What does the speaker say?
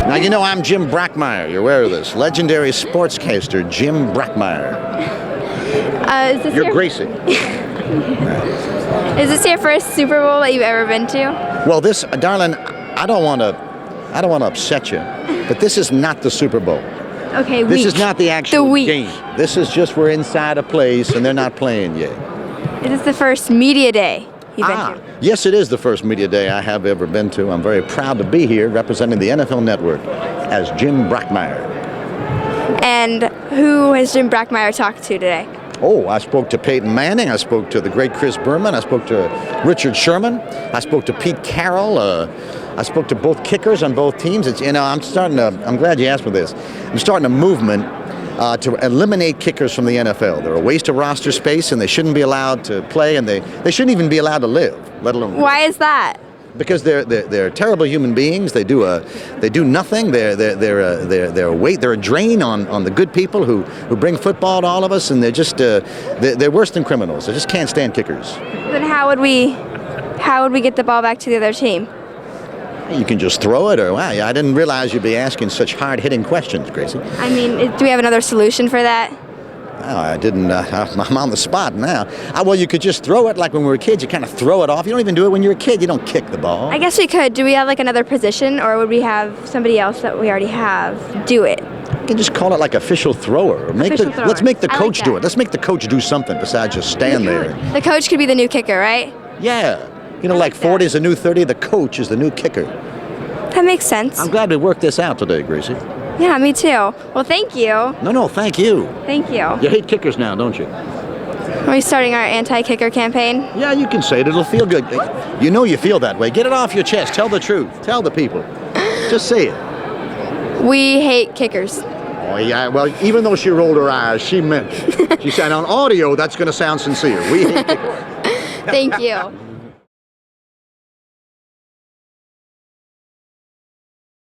Now, you know I'm Jim Brockmire. You're aware of this. Legendary sportscaster Jim Brockmire. You're Gracie. Is this your first Super Bowl that you've ever been to? Well, this, darling, I don't want to upset you, but this is not the Super Bowl. Okay, This is not the actual week. game. This is just we're inside a place and they're not playing yet. Is this the first media day you've been to? Yes, it is the first media day I have ever been to. I'm very proud to be here representing the NFL Network as Jim Brockmire. And who has Jim Brockmire talked to today? Oh, I spoke to Peyton Manning. I spoke to the great Chris Berman. I spoke to Richard Sherman. I spoke to Pete Carroll. I spoke to both kickers on both teams. It's, you know, I'm glad you asked me this. I'm starting a movement to eliminate kickers from the NFL. They're a waste of roster space, and they shouldn't be allowed to play, and they shouldn't even be allowed to live, let alone. Why is that? Because they're terrible human beings. They do nothing. They're a weight. They're a drain on the good people who bring football to all of us, and they're just they're worse than criminals. They just can't stand kickers. Then how would we get the ball back to the other team? You can just throw it, or wow, I didn't realize you'd be asking such hard-hitting questions, Gracie. I mean, do we have another solution for that? Oh, I didn't. I'm on the spot now. Well, you could just throw it like when we were kids. You kind of throw it off. You don't even do it when you're a kid. You don't kick the ball. I guess we could. Do we have like another position, or would we have somebody else that we already have do it? You can just call it like official thrower. Or let's make the coach do it. Let's make the coach do something besides just stand there. The coach could be the new kicker, right? Yeah. You know, like 40 is the new 30. The coach is the new kicker. That makes sense. I'm glad we worked this out today, Gracie. Yeah, me too. Well, thank you. No, thank you. Thank you. You hate kickers now, don't you? Are we starting our anti-kicker campaign? Yeah, you can say it. It'll feel good. You know you feel that way. Get it off your chest. Tell the truth. Tell the people. Just say it. We hate kickers. Oh, yeah. Well, even though she rolled her eyes, she meant it. She said on audio, that's going to sound sincere. We hate kickers. Thank you.